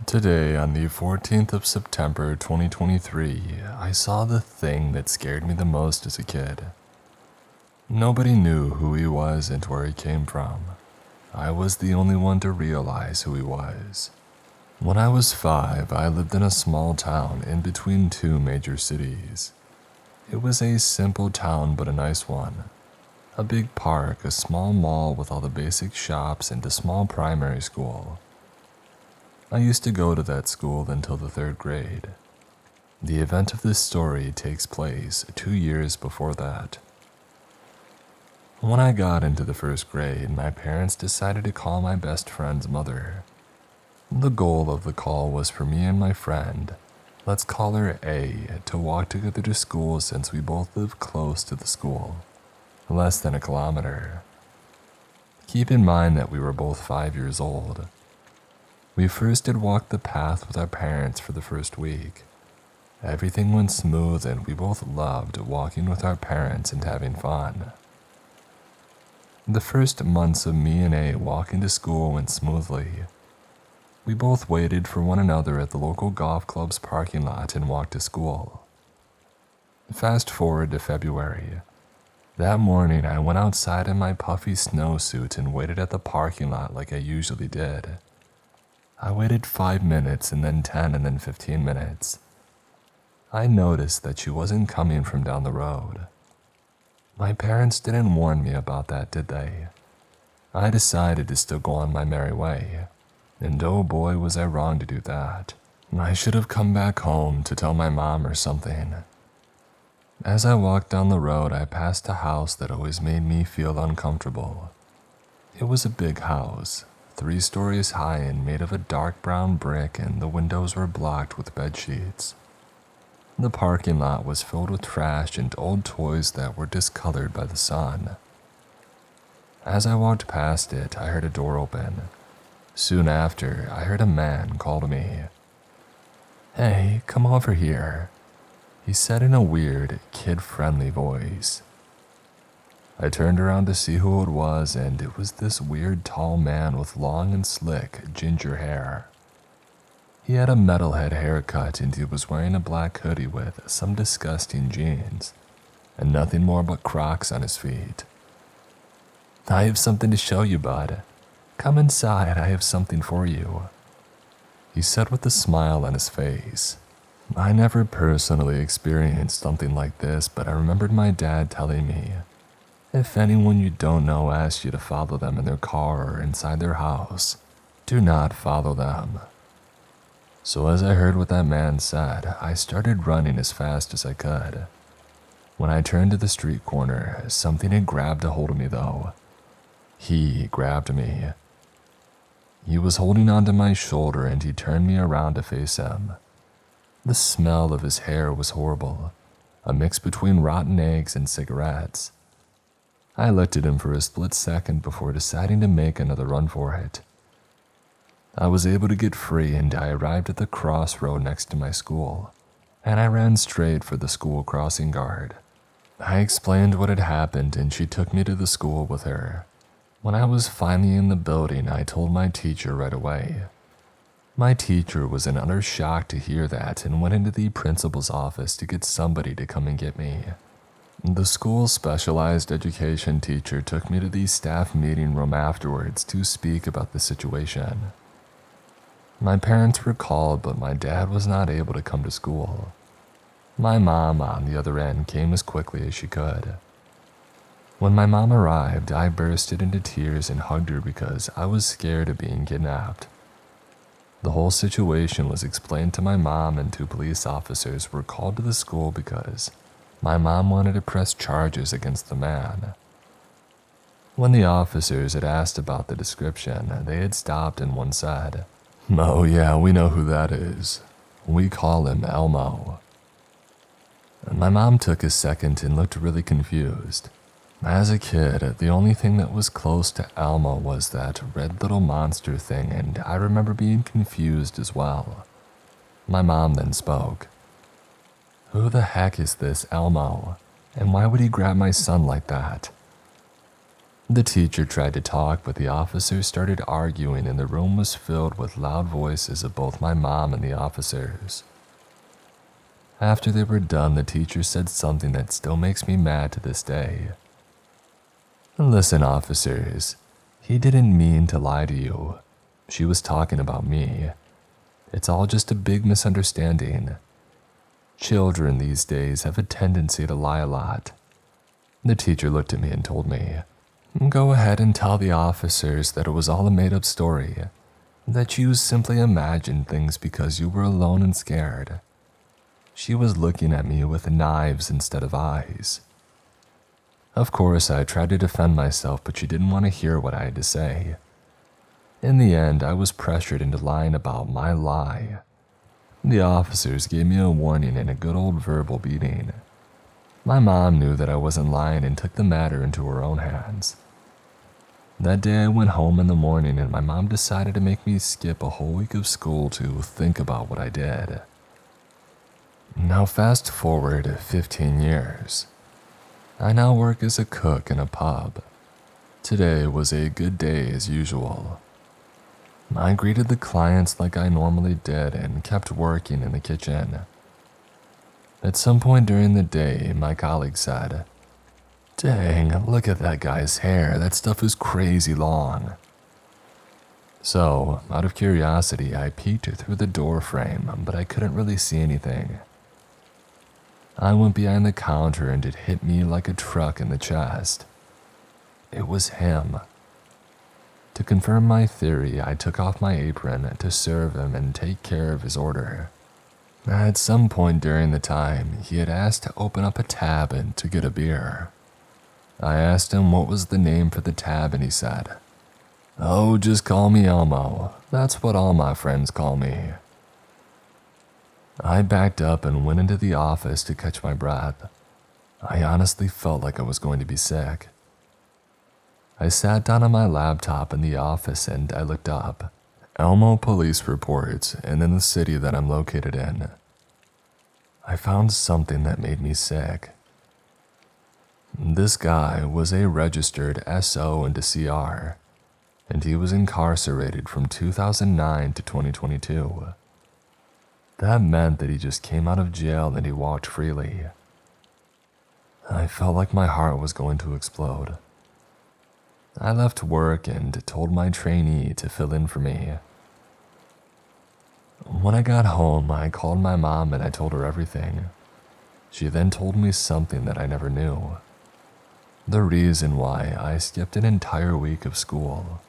Today, on the 14th of September 2023, I saw the thing that scared me the most as a kid. Nobody knew who he was and where he came from. I was the only one to realize who he was. When I was 5, I lived in a small town in between two major cities. It was a simple town but a nice one. A big park, a small mall with all the basic shops, and a small primary school. I used to go to that school until the 3rd grade. The event of this story takes place 2 years before that. When I got into the 1st grade, my parents decided to call my best friend's mother. The goal of the call was for me and my friend, let's call her A, to walk together to school since we both live close to the school, less than a kilometer. Keep in mind that we were both 5 years old. We first did walk the path with our parents for the first week. Everything went smooth and we both loved walking with our parents and having fun. The first months of me and A walking to school went smoothly. We both waited for one another at the local golf club's parking lot and walked to school. Fast forward to February. That morning I went outside in my puffy snowsuit and waited at the parking lot like I usually did. I waited 5 minutes and then 10 and then 15 minutes. I noticed that she wasn't coming from down the road. My parents didn't warn me about that, did they? I decided to still go on my merry way. And oh boy was I wrong to do that. I should have come back home to tell my mom or something. As I walked down the road, I passed a house that always made me feel uncomfortable. It was a big house. 3 stories high and made of a dark brown brick, and the windows were blocked with bed sheets. The parking lot was filled with trash and old toys that were discolored by the sun. As I walked past it, I heard a door open. Soon after, I heard a man call to me. "Hey, come over here," he said in a weird, kid-friendly voice. I turned around to see who it was, and it was this weird tall man with long and slick ginger hair. He had a metalhead haircut and he was wearing a black hoodie with some disgusting jeans, and nothing more but Crocs on his feet. "I have something to show you, bud. Come inside, I have something for you," he said with a smile on his face. I never personally experienced something like this, but I remembered my dad telling me, if anyone you don't know asks you to follow them in their car or inside their house, do not follow them. So as I heard what that man said, I started running as fast as I could. When I turned to the street corner, something had grabbed a hold of me though. He grabbed me. He was holding onto my shoulder and he turned me around to face him. The smell of his hair was horrible, a mix between rotten eggs and cigarettes. I looked at him for a split second before deciding to make another run for it. I was able to get free and I arrived at the crossroad next to my school, and I ran straight for the school crossing guard. I explained what had happened and she took me to the school with her. When I was finally in the building, I told my teacher right away. My teacher was in utter shock to hear that and went into the principal's office to get somebody to come and get me. The school's specialized education teacher took me to the staff meeting room afterwards to speak about the situation. My parents were called, but my dad was not able to come to school. My mom, on the other end, came as quickly as she could. When my mom arrived, I bursted into tears and hugged her because I was scared of being kidnapped. The whole situation was explained to my mom, and 2 police officers were called to the school because my mom wanted to press charges against the man. When the officers had asked about the description, they had stopped and one said, "Oh yeah, we know who that is. We call him Elmo." My mom took a second and looked really confused. As a kid, the only thing that was close to Elmo was that red little monster thing, and I remember being confused as well. My mom then spoke. "Who the heck is this Elmo? And why would he grab my son like that?" The teacher tried to talk, but the officers started arguing, and the room was filled with loud voices of both my mom and the officers. After they were done, the teacher said something that still makes me mad to this day. "Listen, officers, he didn't mean to lie to you. She was talking about me. It's all just a big misunderstanding. Children these days have a tendency to lie a lot." The teacher looked at me and told me, "Go ahead and tell the officers that it was all a made-up story, that you simply imagined things because you were alone and scared." She was looking at me with knives instead of eyes. Of course, I tried to defend myself, but she didn't want to hear what I had to say. In the end, I was pressured into lying about my lie. The officers gave me a warning and a good old verbal beating. My mom knew that I wasn't lying and took the matter into her own hands. That day I went home in the morning and my mom decided to make me skip a whole week of school to think about what I did. Now fast forward 15 years. I now work as a cook in a pub. Today was a good day as usual. I greeted the clients like I normally did and kept working in the kitchen. At some point during the day, my colleague said, "Dang, look at that guy's hair. That stuff is crazy long." So, out of curiosity, I peeked through the door frame, but I couldn't really see anything. I went behind the counter and it hit me like a truck in the chest. It was him. To confirm my theory, I took off my apron to serve him and take care of his order. At some point during the time, he had asked to open up a tab and to get a beer. I asked him what was the name for the tab and he said, "Oh, just call me Elmo. That's what all my friends call me." I backed up and went into the office to catch my breath. I honestly felt like I was going to be sick. I sat down on my laptop in the office and I looked up. Elmo police reports, and in the city that I'm located in. I found something that made me sick. This guy was a registered SO into CR, and he was incarcerated from 2009 to 2022. That meant that he just came out of jail and he walked freely. I felt like my heart was going to explode. I left work and told my trainee to fill in for me. When I got home, I called my mom and I told her everything. She then told me something that I never knew. The reason why I skipped an entire week of school.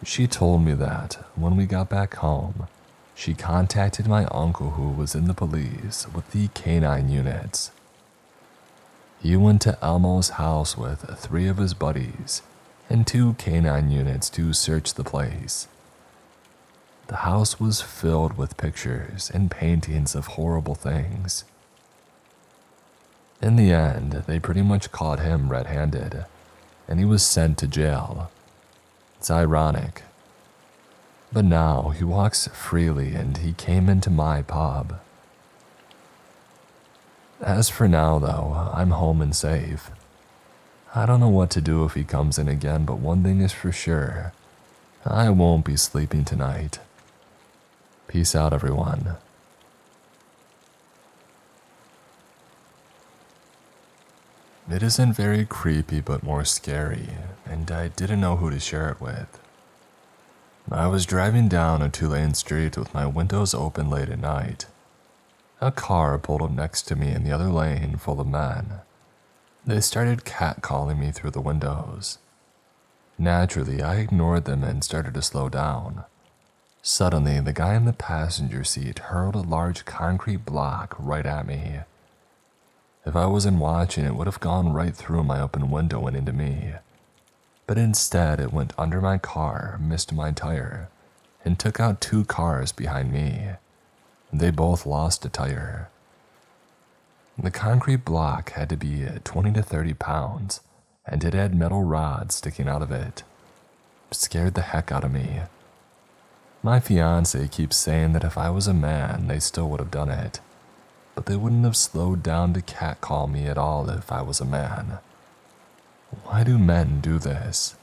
She told me that when we got back home, she contacted my uncle who was in the police with the canine units. He went to Elmo's house with 3 of his buddies and 2 canine units to search the place. The house was filled with pictures and paintings of horrible things. In the end, they pretty much caught him red-handed, and he was sent to jail. It's ironic. But now he walks freely and he came into my pub. As for now though, I'm home and safe. I don't know what to do if he comes in again, but one thing is for sure. I won't be sleeping tonight. Peace out, everyone. It isn't very creepy but more scary, and I didn't know who to share it with. I was driving down a 2-lane street with my windows open late at night. A car pulled up next to me in the other lane full of men. They started catcalling me through the windows. Naturally, I ignored them and started to slow down. Suddenly, the guy in the passenger seat hurled a large concrete block right at me. If I wasn't watching, it would have gone right through my open window and into me. But instead, it went under my car, missed my tire, and took out 2 cars behind me. They both lost a tire. The concrete block had to be 20 to 30 pounds, and it had metal rods sticking out of it. It scared the heck out of me. My fiance keeps saying that if I was a man, they still would have done it, but they wouldn't have slowed down to catcall me at all if I was a man. Why do men do this?